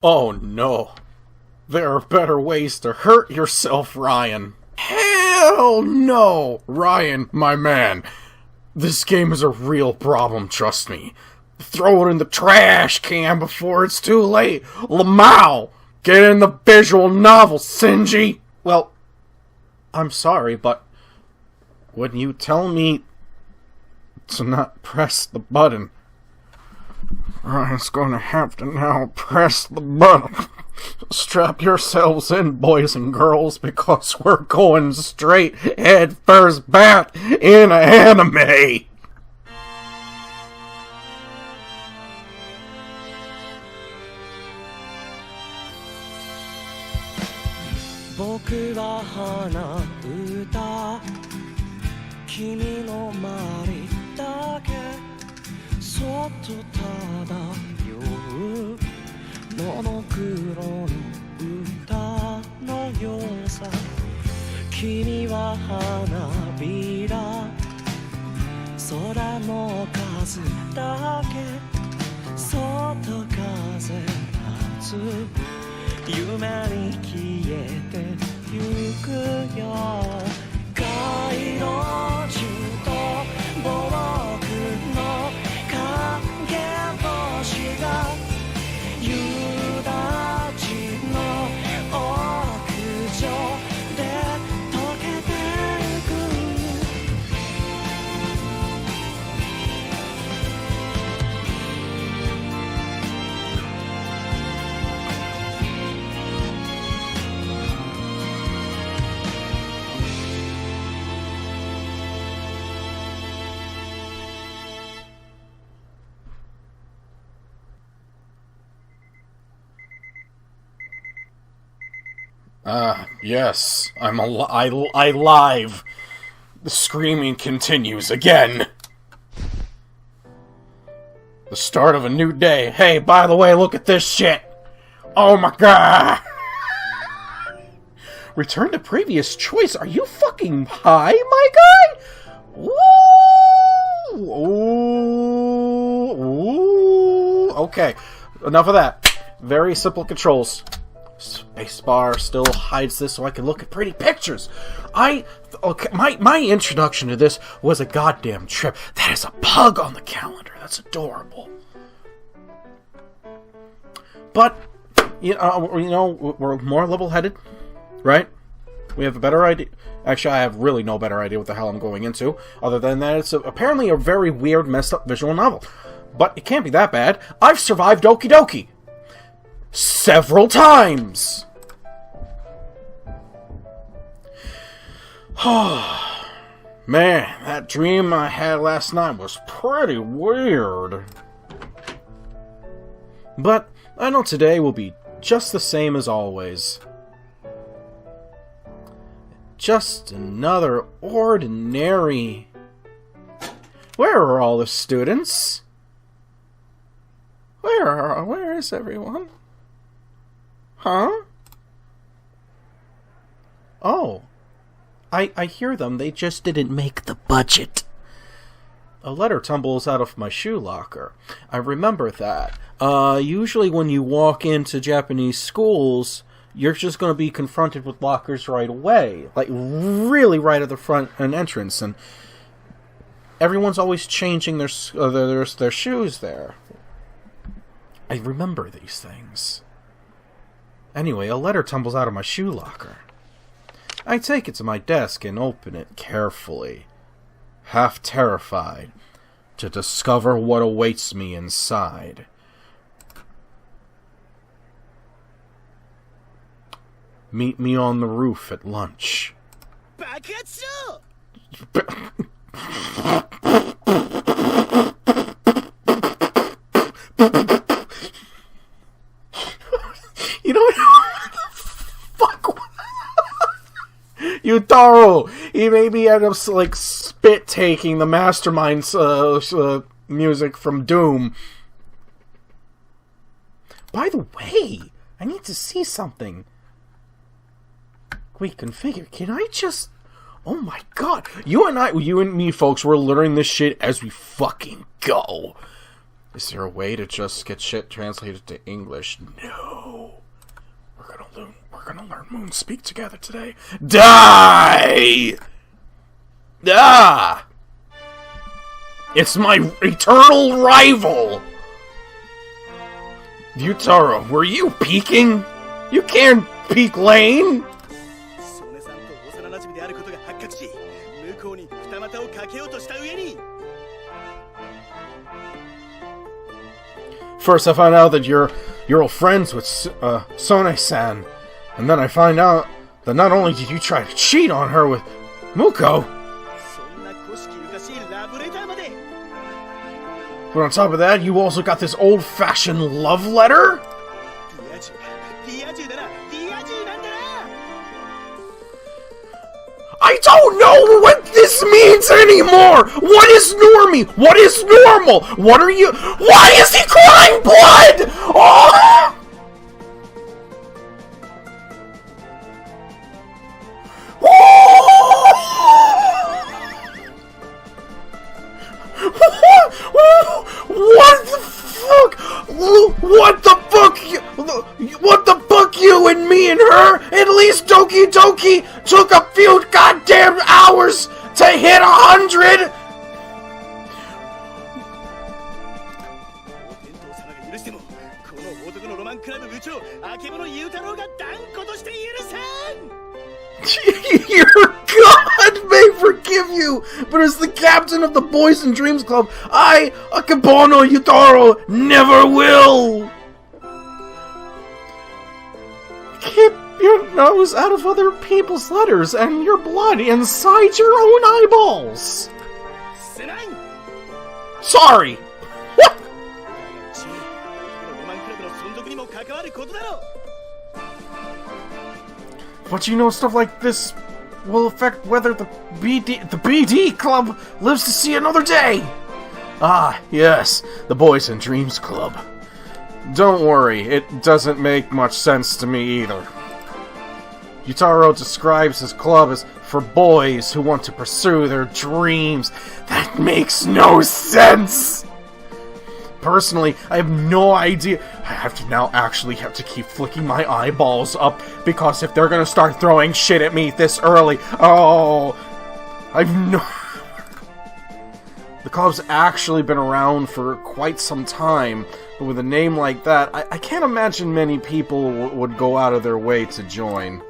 Oh no. There are better ways to hurt yourself, Ryan. Hell no! Ryan, my man. This game is a real problem, trust me. Throw it in the trash can before it's too late. Lamau! Get in the visual novel, Sinji! Well, I'm sorry, but when you tell me to not press the button, Ryan's gonna have to now press the button. Strap yourselves in, boys and girls, because we're going straight head first back in anime! 僕は花歌君の周りだけそっと漂うモノクロの歌のようさ君は花びら空の数だけそっと風立つ夢に消えてゆくよ街路樹と僕の影星が夕立の屋上で溶けてゆくYes, I live. The screaming continues again. The start of a new day. Hey, by the way, look at this shit. Oh my god. Return to previous choice. Are you fucking high, my guy? Ooh. Ooh. Okay, enough of that. Very simple controls. Spacebar still hides this so I can look at pretty pictures. My introduction to this was a goddamn trip. That is a pug on the calendar. That's adorable. But you know, we're more level-headed, right? We have a better idea. Actually, I have really no better idea what the hell I'm going into, other than that it's apparently a very weird, messed up visual novel. But it can't be that bad. I've survived Doki Doki several times! Man, that dream I had last night was pretty weird. But I know today will be just the same as always. Just another ordinary... Where are all the students? Where is everyone? Huh? Oh. I hear them. They just didn't make the budget. A letter tumbles out of my shoe locker. I remember that. Usually when you walk into Japanese schools, you're just going to be confronted with lockers right away. Like, really right at the front and entrance. And everyone's always changing their shoes there. I remember these things. Anyway, a letter tumbles out of my shoe locker. I take it to my desk and open it carefully, half terrified, to discover what awaits me inside. Meet me on the roof at lunch. You don't know what the fuck. Yutaro! He maybe end up like spit taking the Mastermind's music from Doom. By the way, I need to see something. Wait, configure. Can I just... Oh my god. You and me, folks, we're learning this shit as we fucking go. Is there a way to just get shit translated to English? No. gonna learn Moon Speak together today. Die! Ah! It's my eternal rival! Yutaro, were you peeking? You can't peek Lane! First I find out that you're all friends with Sone-san, and then I find out that not only did you try to cheat on her with Muko, but on top of that, you also got this old-fashioned love letter? I don't know what this means anymore! What is normie? What is normal? What are you— Why is he crying blood?! Oh! What the fuck? What the fuck? What the fuck, you and me and her? At least Doki Doki took a few goddamn hours to hit 100! Your God may forgive you, but as the captain of the Boys and Dreams Club, I, Akebono Yutaro, never will! Keep your nose out of other people's letters and your blood inside your own eyeballs! Sorry! What? But you know, stuff like this will affect whether the BD Club lives to see another day! Ah, yes, the Boys and Dreams Club. Don't worry, it doesn't make much sense to me either. Yutaro describes his club as for boys who want to pursue their dreams. That makes no sense! Personally, I have no idea. I have to now actually have to keep flicking my eyeballs up, because if they're gonna start throwing shit at me this early, oh, I've no... The club's actually been around for quite some time, but with a name like that, I can't imagine many people would go out of their way to join.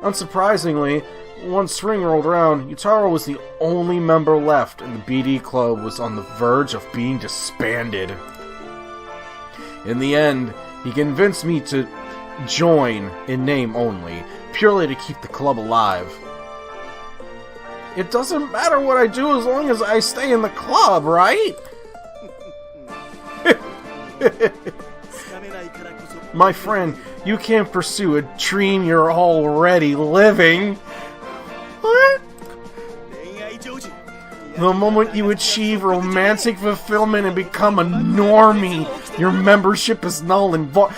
Unsurprisingly, once spring rolled around, Yutaro was the only member left, and the BD Club was on the verge of being disbanded. In the end, he convinced me to join in name only, purely to keep the club alive. It doesn't matter what I do as long as I stay in the club, right? My friend, you can't pursue a dream you're already living. What? The moment you achieve romantic fulfillment and become a normie, your membership is null and void.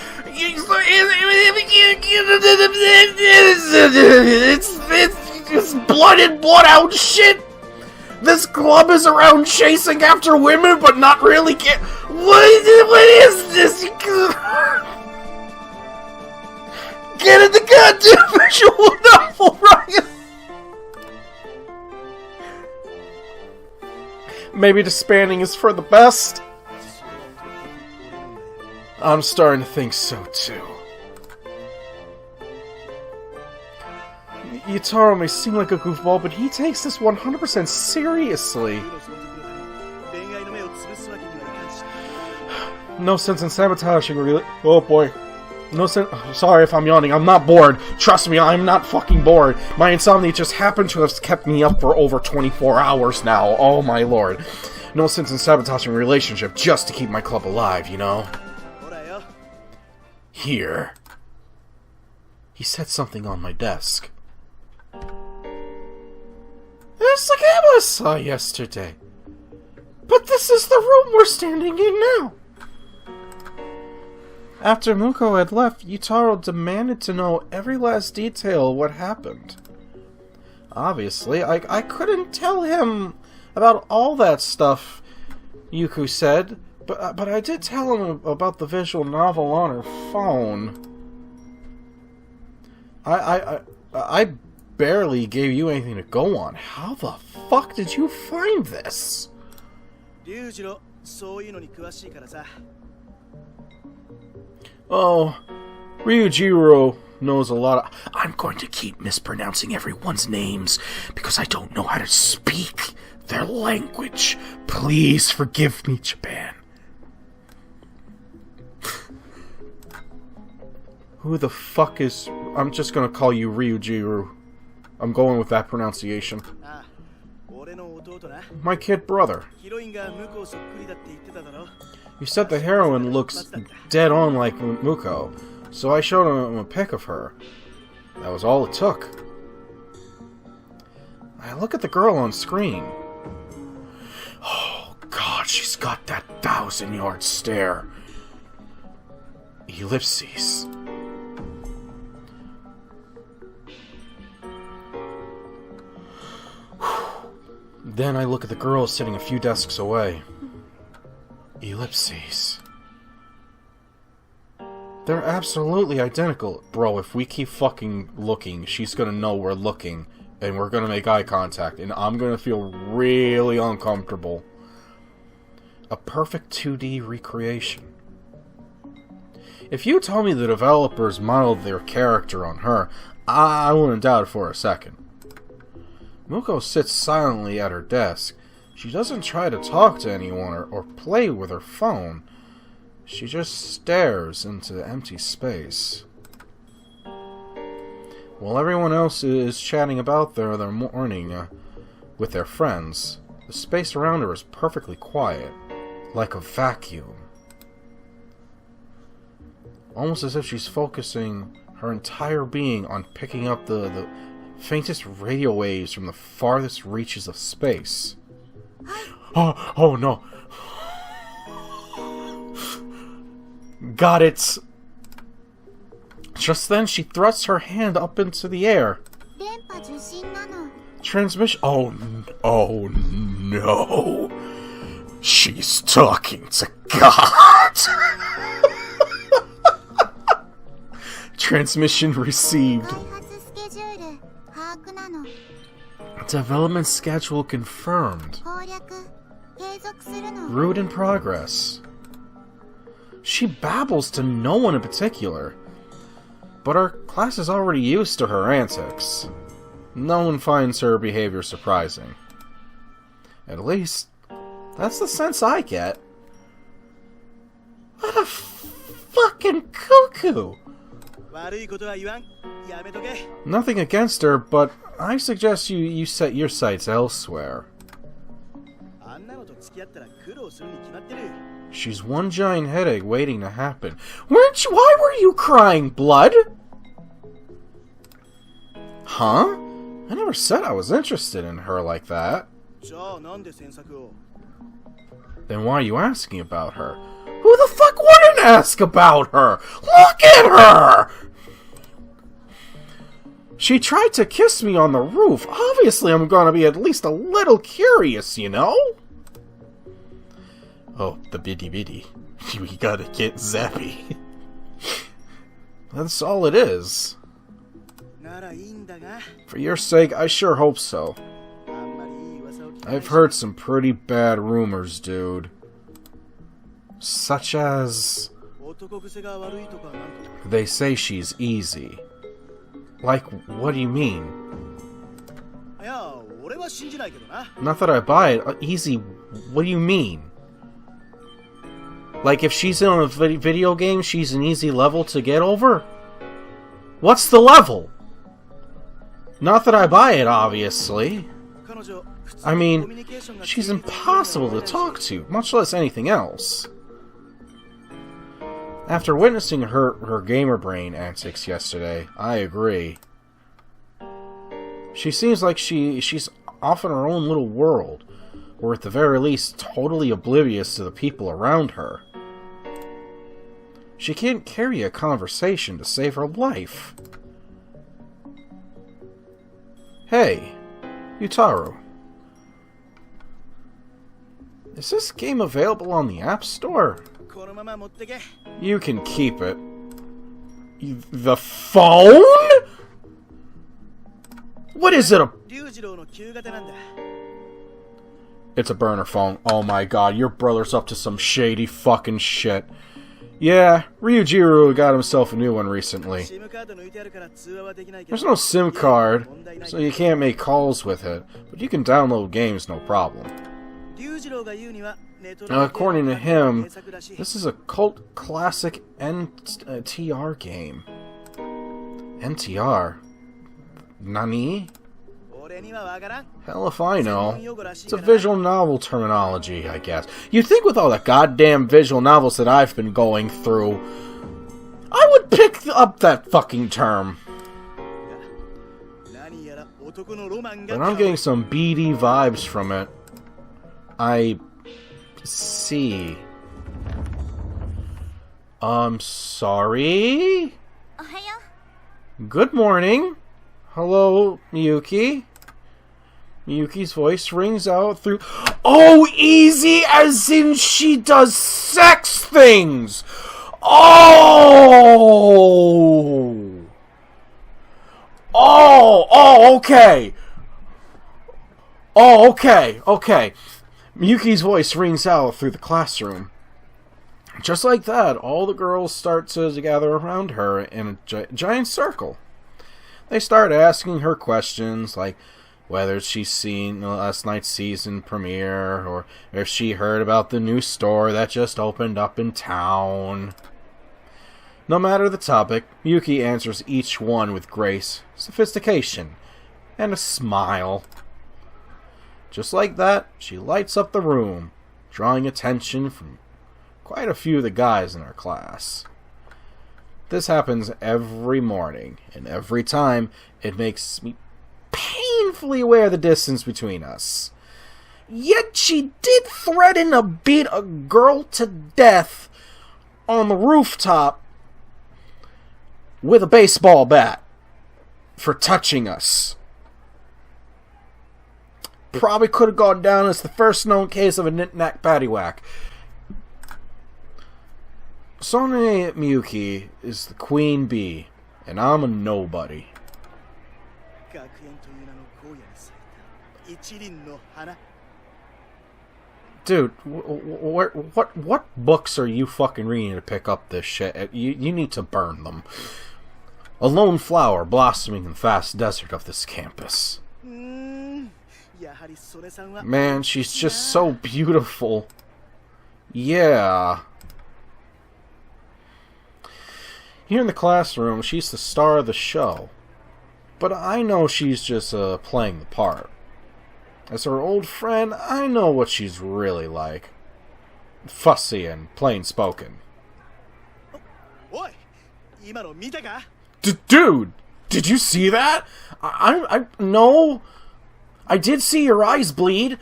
It's blood in, blood out shit. This club is around chasing after women, but not really get. What is this? Get in the goddamn visual novel, Ryan! Maybe disbanding is for the best? I'm starting to think so, too. Yutaro may seem like a goofball, but he takes this 100% seriously. No sense in sabotaging, really. Oh boy. No sense. Sorry if I'm yawning. I'm not bored. Trust me, I'm not fucking bored. My insomnia just happened to have kept me up for over 24 hours now. Oh my lord. No sense in sabotaging a relationship just to keep my club alive, you know? Here. He said something on my desk. It's the game I saw yesterday. But this is the room we're standing in now. After Muko had left, Yutaro demanded to know every last detail of what happened. Obviously, I couldn't tell him about all that stuff, Yuku said, but I did tell him about the visual novel on her phone. I barely gave you anything to go on. How the fuck did you find this? 龍次郎そういうのに詳しいからさ Oh, Ryujiro knows a lot of... I'm going to keep mispronouncing everyone's names because I don't know how to speak their language. Please forgive me, Japan. Who the fuck is... I'm just gonna call you Ryujiro. I'm going with that pronunciation. ああ俺の弟な My kid brother. ヒロインが向こうそっくりだって言ってただろ You said the heroine looks dead on like Muko, so I showed him a pic of her. That was all it took. I look at the girl on screen. Oh god, she's got that 1,000-yard stare. Ellipses. Then I look at the girl sitting a few desks away. Ellipses. They're absolutely identical. Bro, if we keep fucking looking, she's gonna know we're looking, and we're gonna make eye contact, and I'm gonna feel really uncomfortable. A perfect 2D recreation. If you told me the developers modeled their character on her, I wouldn't doubt it for a second. Muko sits silently at her desk. She doesn't try to talk to anyone or play with her phone. She just stares into empty space. While everyone else is chatting about their morning with their friends, the space around her is perfectly quiet, like a vacuum. Almost as if she's focusing her entire being on picking up the faintest radio waves from the farthest reaches of space. Oh no. Got it. Just then she thrusts her hand up into the air. Transmission. Oh no. She's talking to God. Transmission received. Development schedule confirmed. Route in progress. She babbles to no one in particular, but our class is already used to her antics. No one finds her behavior surprising. At least, that's the sense I get. What a fucking cuckoo! Nothing against her, but I suggest you set your sights elsewhere. She's one giant headache waiting to happen. Why were you crying, blood? Huh? I never said I was interested in her like that. Then why are you asking about her? Who the fuck wouldn't ask about her? Look at her! She tried to kiss me on the roof. Obviously I'm gonna be at least a little curious, you know? Oh, the bitty bitty. We gotta get zappy. That's all it is. For your sake, I sure hope so. I've heard some pretty bad rumors, dude. Such as... they say she's easy. Like, what do you mean? Not that I buy it. Easy, what do you mean? Like, if she's in a video game, she's an easy level to get over? What's the level? Not that I buy it, obviously. I mean, she's impossible to talk to, much less anything else. After witnessing her gamer brain antics yesterday, I agree. She seems like she's off in her own little world, or at the very least, totally oblivious to the people around her. She can't carry a conversation to save her life. Hey, Yutaro. Is this game available on the App Store? You can keep it. The phone? What is it? 龍次郎の旧型なんだ。 It's a burner phone. Oh my god, your brother's up to some shady fucking shit. Yeah, Ryujiru got himself a new one recently. シムカード抜いてあるから通話はできないけ There's ど。 no SIM card, 問題ない so you can't make calls with it, but you can download games no problem. 龍次郎が言うにはネトロ Now, according to him, 名作らしい this is a cult classic NTR game. NTR? Nani? 俺にはわからん。 Hell if I 専 know. 門用語らしい It's か a ら visual novel terminology, I guess. You'd think with all the goddamn visual novels that I've been going through, I would pick up that fucking term. 何やら男のロマンが But I'm getting some BD vibes from it. I see. Sorry? おはよ Good morning. Hello, Miyuki. Miyuki's voice rings out through... Oh, easy as in she does sex things! Oh! Oh, okay. Oh, okay. Miyuki's voice rings out through the classroom. Just like that, all the girls start to gather around her in a giant circle. They start asking her questions like whether she's seen last night's season premiere or if she heard about the new store that just opened up in town. No matter the topic, Miyuki answers each one with grace, sophistication, and a smile. Just like that, she lights up the room, drawing attention from quite a few of the guys in our class. This happens every morning, and every time it makes me painfully aware of the distance between us. Yet she did threaten to beat a girl to death on the rooftop with a baseball bat for touching us. Probably could have gone down as the first known case of a knick-knack paddywhack. Sone Miyuki is the queen bee, and I'm a nobody. 学園という名の荒野に咲いた一輪の花。 Dude, what books are you fucking reading to pick up this shit? You need to burn them. A lone flower blossoming in the vast desert of this campus. やはり曽根さんは Man, she's just so beautiful. Yeah. Here in the classroom, she's the star of the show. But I know she's just playing the part. As her old friend, I know what she's really like. Fussy and plain-spoken. おい今の見たか Dude! Did you see that? No. I did see your eyes bleed.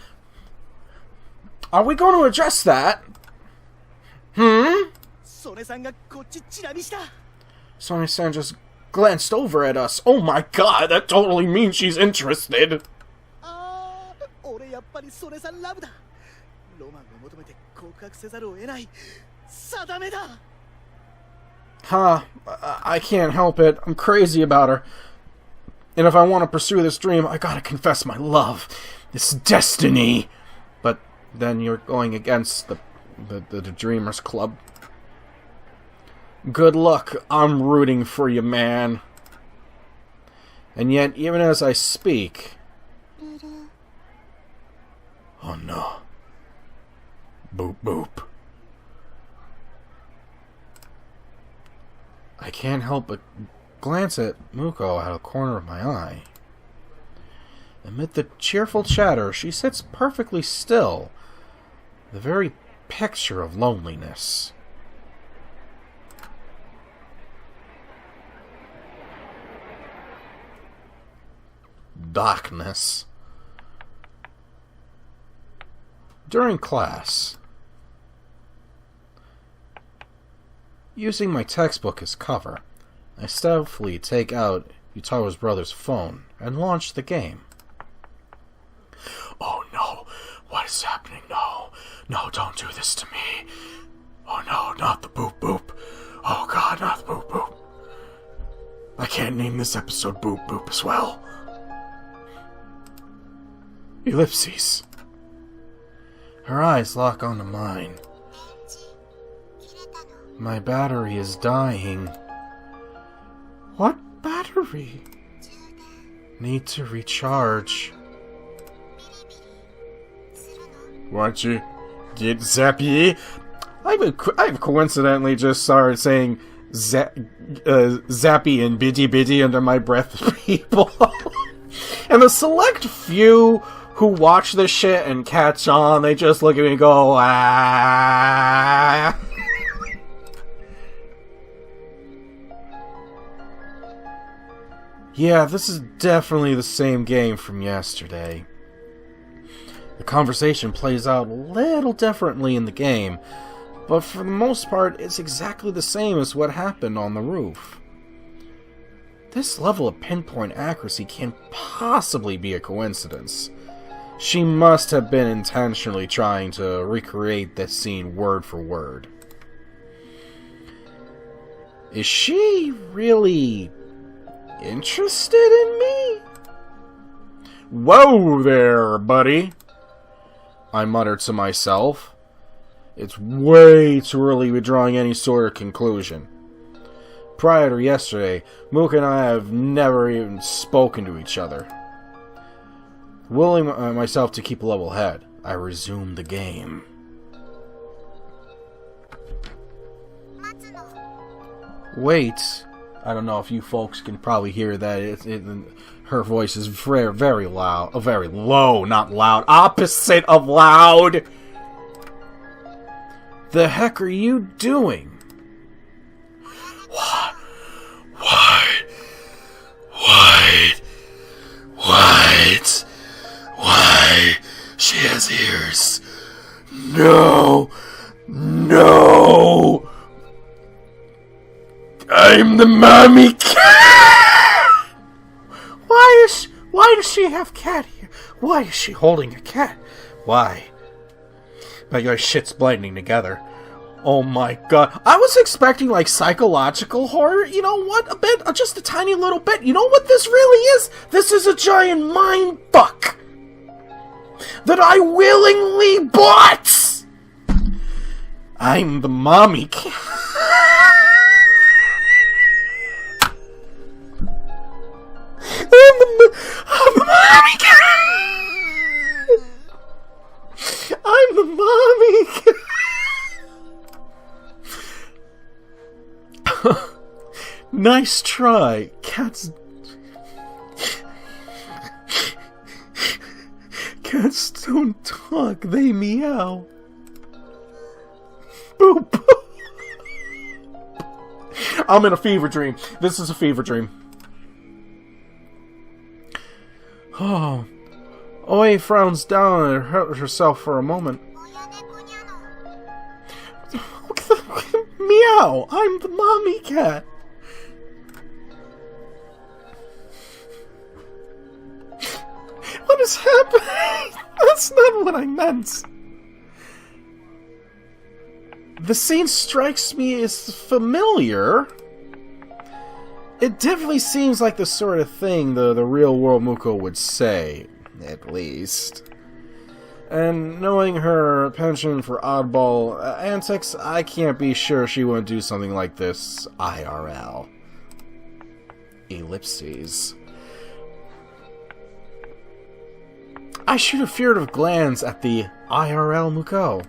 Are we going to address that? 曽根さんがこっちチラ見した Sonia-san just glanced over at us. Oh my god, that totally means she's interested. ああ俺やっぱり曽根さんラブだロマンを求めて告白せざるを得ない定めだ Huh, I can't help it. I'm crazy about her. And if I want to pursue this dream, I gotta confess my love. This destiny. But then you're going against the Dreamers Club. Good luck. I'm rooting for you, man. And yet, even as I speak... ルル Oh no. Boop boop. I can't help but glance at Muko out of the corner of my eye. Amid the cheerful chatter, she sits perfectly still, the very picture of loneliness. Darkness. During class, using my textbook as cover, I stealthily take out Utaro's brother's phone and launch the game. Oh no, what is happening? No, don't do this to me. Oh no, not the boop boop. Oh god, not the boop boop. I can't name this episode Boop Boop as well. Ellipses. Her eyes lock onto mine. My battery is dying. What battery? Need to recharge. Want you get zappy? I've coincidentally just started saying zappy and biddy biddy under my breath to people. And the select few who watch this shit and catch on, they just look at me and go, ah. Yeah, this is definitely the same game from yesterday. The conversation plays out a little differently in the game, but for the most part, it's exactly the same as what happened on the roof. This level of pinpoint accuracy can't possibly be a coincidence. She must have been intentionally trying to recreate this scene word for word. Is she really interested in me? Whoa there, buddy, I muttered to myself. It's way too early to be drawing any sort of conclusion. Prior to yesterday, Mook and I have never even spoken to each other. Willing myself to keep a level head, I resumed the game. Wait, I don't know if you folks can probably hear that. Her voice is very, very loud. Very low, not loud. Opposite of loud! The heck are you doing? What? Why? She has ears. No! I'm the mommy cat! Why does she have cat here? Why is she holding a cat? Why? My guys' shit's blending together. Oh my god. I was expecting like psychological horror. You know what? A bit, just a tiny little bit. You know what this really is? This is a giant mind fuck that I willingly bought! I'm the mommy cat. I'm the mommy cat! I'm the mommy cat! Nice try. Cats don't talk, they meow. Boop. I'm in a fever dream. This is a fever dream. Oh. Oi frowns down and hurt herself for a moment. Meow! I'm the mommy cat. What is happening? That's not what I meant. The scene strikes me as familiar. It definitely seems like the sort of thing the real world Muko would say, at least. And knowing her penchant for oddball antics, I can't be sure she wouldn't do something like this IRL. Ellipses. I shoot a furtive glance at the IRL Muko.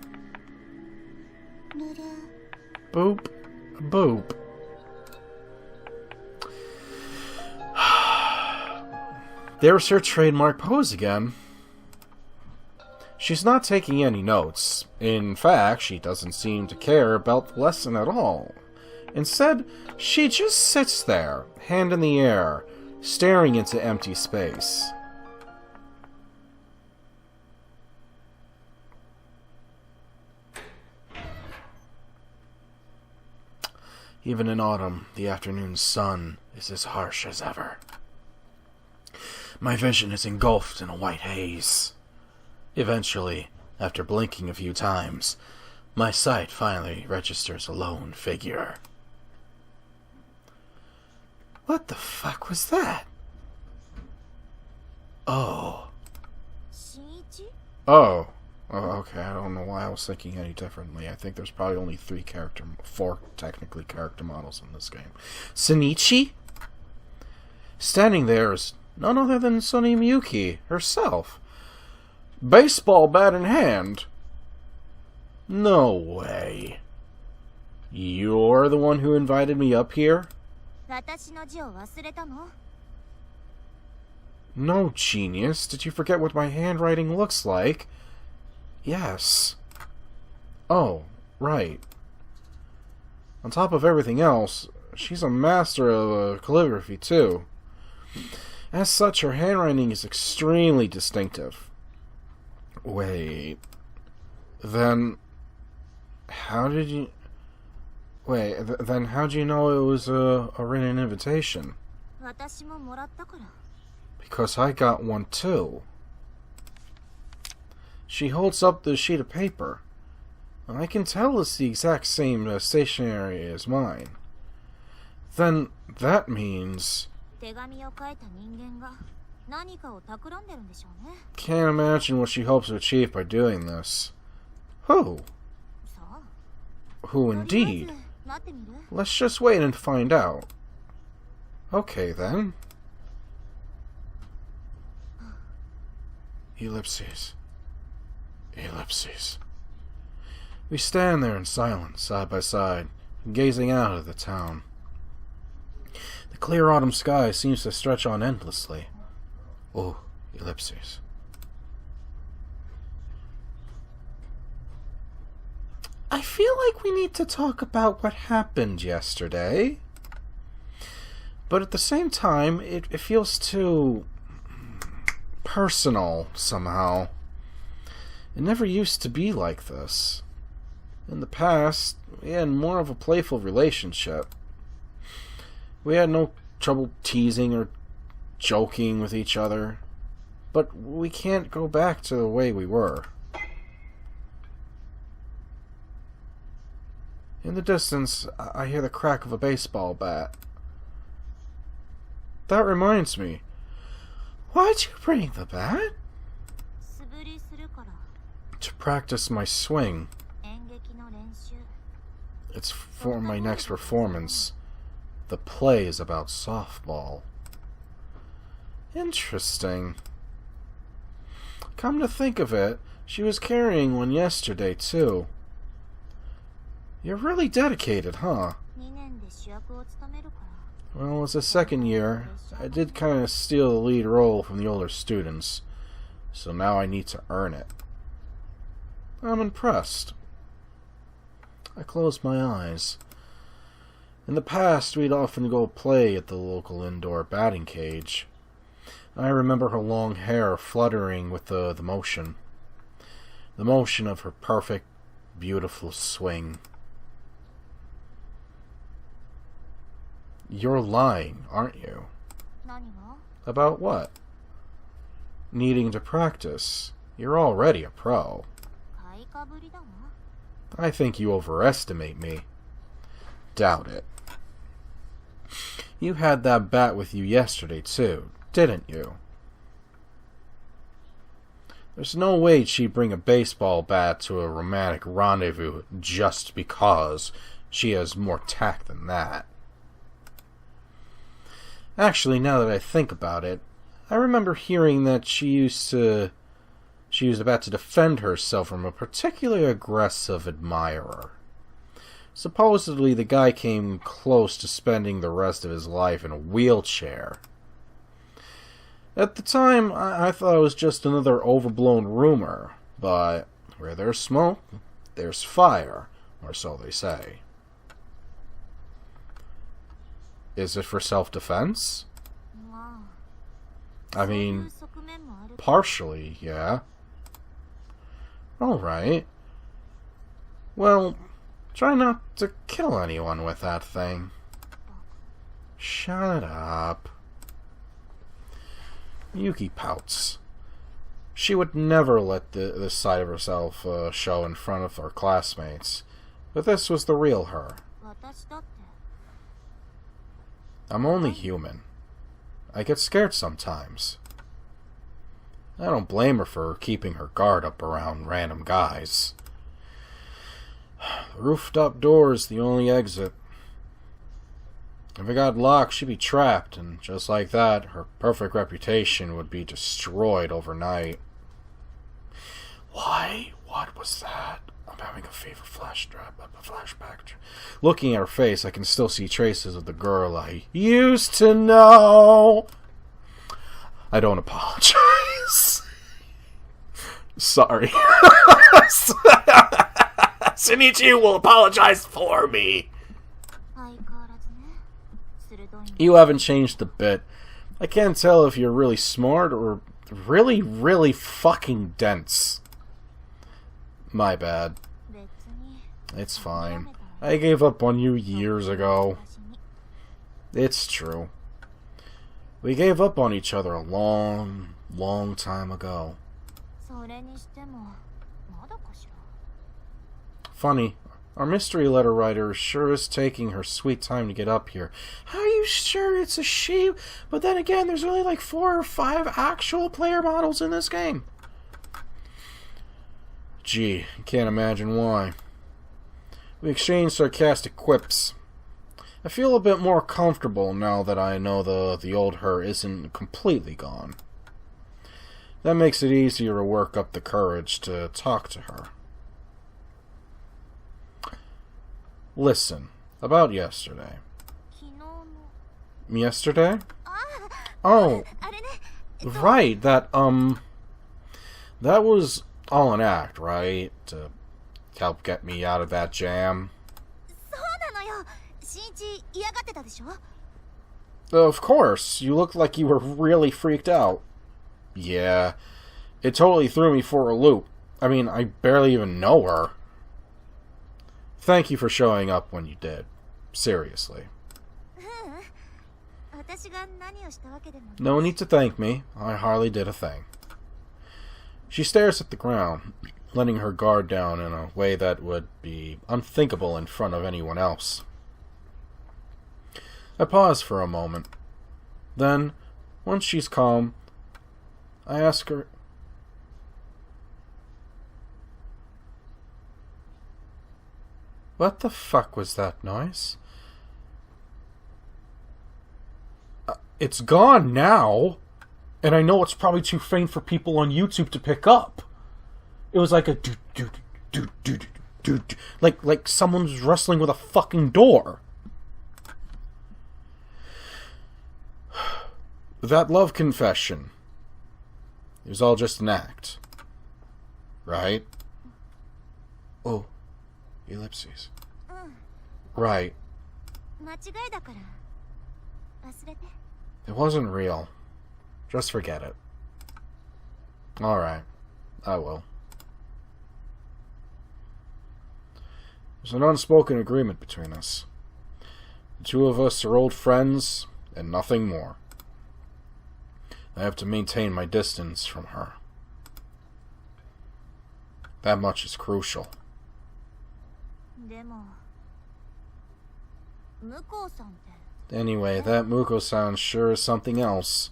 Boop. Boop. There's her trademark pose again. She's not taking any notes. In fact, she doesn't seem to care about the lesson at all. Instead, she just sits there, hand in the air, staring into empty space. Even in autumn, the afternoon sun is as harsh as ever. My vision is engulfed in a white haze. Eventually, after blinking a few times, my sight finally registers a lone figure. What the fuck was that? Oh. Oh. Oh, okay, I don't know why I was thinking any differently. I think there's probably only four technically character models in this game. Shinichi? Standing there is none other than Sunny Miyuki herself. Baseball bat in hand. No way. You're the one who invited me up here? 私の字を忘れたの? No, genius. Did you forget what my handwriting looks like? Yes. Oh, right. On top of everything else, she's a master of calligraphy, too. As such, her handwriting is extremely distinctive. Wait. Then... how did you... Wait, then how'd you know it was a written invitation? 私ももらったから. Because I got one, too. She holds up the sheet of paper. I can tell it's the exact same stationery as mine. Then that means... 手紙を書いた人間が何かを企んでるんでしょうね. Can't imagine what she hopes to achieve by doing this. Who? そう. Who とりあえ indeed? ず待ってみる? Let's just wait and find out. Okay, then. Ellipses. Ellipses. We stand there in silence, side by side, gazing out at the town. The clear autumn sky seems to stretch on endlessly. Oh, ellipses. I feel like we need to talk about what happened yesterday. But at the same time, it feels too... personal, somehow. It never used to be like this. In the past, we had more of a playful relationship. We had no trouble teasing or joking with each other. But we can't go back to the way we were. In the distance, I hear the crack of a baseball bat. That reminds me. Why'd you bring the bat? 素振りするから. To practice my swing. 演劇の練習. It's for my next performance. The play is about softball. Interesting. Come to think of it, she was carrying one yesterday, too. You're really dedicated, huh? 2年で主役を務めるから. Well, it's the second year. I did kind of steal the lead role from the older students, so now I need to earn it. I'm impressed. I close my eyes. In the past, we'd often go play at the local indoor batting cage. I remember her long hair fluttering with the motion. The motion of her perfect, beautiful swing. You're lying, aren't you? 何が? About what? Needing to practice. You're already a pro. 買いかぶりだわ. I think you overestimate me. Doubt it. You had that bat with you yesterday, too, didn't you? There's no way she'd bring a baseball bat to a romantic rendezvous just because she has more tact than that. Actually, now that I think about it, I remember hearing that she was about to defend herself from a particularly aggressive admirer. Supposedly, the guy came close to spending the rest of his life in a wheelchair. At the time, I thought it was just another overblown rumor, but where there's smoke, there's fire, or so they say. Is it for self-defense? まあ, I そういう mean, 側面もある. partially, yeah. Alright. Well, try not to kill anyone with that thing. Shut up. Yuki pouts. She would never let this side of herself show in front of her classmates. But this was the real her. 私だって. I'm only human. I get scared sometimes. I don't blame her for keeping her guard up around random guys. The rooftop door is the only exit. If it got locked, she'd be trapped, and just like that, her perfect reputation would be destroyed overnight. Why? What was that? I'm having a fever flashback. Looking at her face, I can still see traces of the girl I used to know. I don't apologize. Sorry. Shinichi will apologize for me. You haven't changed a bit. I can't tell if you're really smart or really, really fucking dense. My bad. It's fine. I gave up on you years ago. It's true. We gave up on each other a long, long time ago. Funny, our mystery letter writer sure is taking her sweet time to get up here. How are you sure it's a she? But then again, there's only like 4 or 5 actual player models in this game. Gee, I can't imagine why. We exchanged sarcastic quips. I feel a bit more comfortable now that I know the old her isn't completely gone. That makes it easier to work up the courage to talk to her. Listen, about yesterday. Yesterday? Oh, right, that was all an act, right? To help get me out of that jam. Of course, you looked like you were really freaked out. Yeah, it totally threw me for a loop. I mean, I barely even know her. Thank you for showing up when you did. Seriously. No need to thank me. I hardly did a thing. She stares at the ground, letting her guard down in a way that would be unthinkable in front of anyone else. I pause for a moment. Then, once she's calm, I ask her... What the fuck was that noise? It's gone now, and I know it's probably too faint for people on YouTube to pick up. It was like a like someone's wrestling with a fucking door. That love confession. It was all just an act. Right? Oh. Ellipses. Right. It wasn't real. Just forget it. Alright. I will. There's an unspoken agreement between us. The two of us are old friends, and nothing more. I have to maintain my distance from her. That much is crucial. Anyway, that Muko-san sure is something else.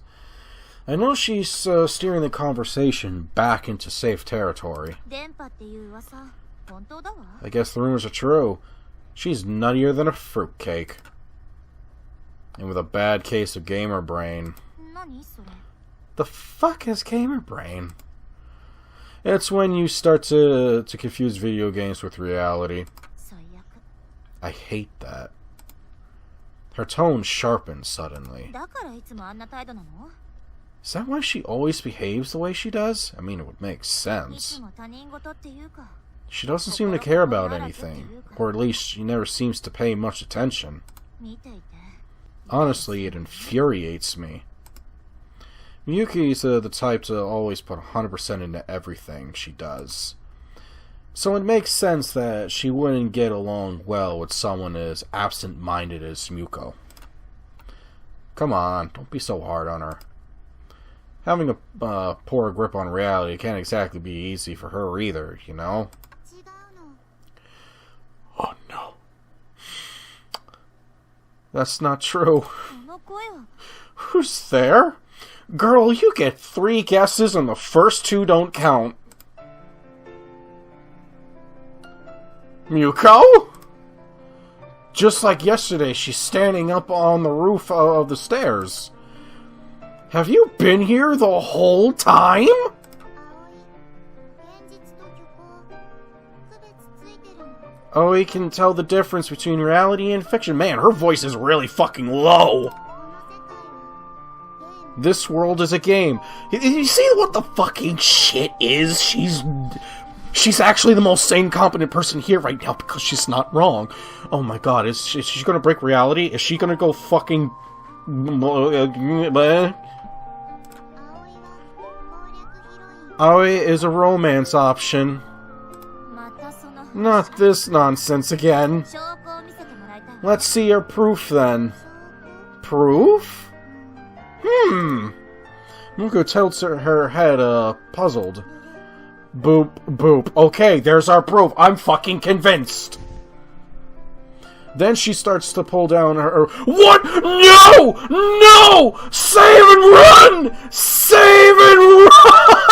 I know she's steering the conversation back into safe territory. I guess the rumors are true. She's nuttier than a fruitcake. And with a bad case of gamer brain. The fuck is gamer brain? It's when you start to confuse video games with reality. I hate that. Her tone sharpens suddenly. Is that why she always behaves the way she does? I mean, it would make sense. She doesn't seem to care about anything, or at least she never seems to pay much attention. Honestly, it infuriates me. Miyuki's the type to always put 100% into everything she does. So it makes sense that she wouldn't get along well with someone as absent-minded as Muko. Come on, don't be so hard on her. Having a poor grip on reality can't exactly be easy for her either, you know? Oh no. That's not true. Who's there? Girl, you get 3 guesses and the first 2 don't count. Muko? Just like yesterday, she's standing up on the roof of the stairs. Have you been here the whole time? Aoi can tell the difference between reality and fiction. Man, her voice is really fucking low. This world is a game. You see what the fucking shit is? She's actually the most sane, competent person here right now because she's not wrong. Oh my god, is she gonna break reality? Is she gonna go fucking... Aoi is a romance option. Not this nonsense again. Let's see your proof then. Proof? Muko tilts her head, puzzled. Boop, boop. Okay, there's our proof. I'm fucking convinced. Then she starts to pull down her... What? No! No! Save and run! Save and run!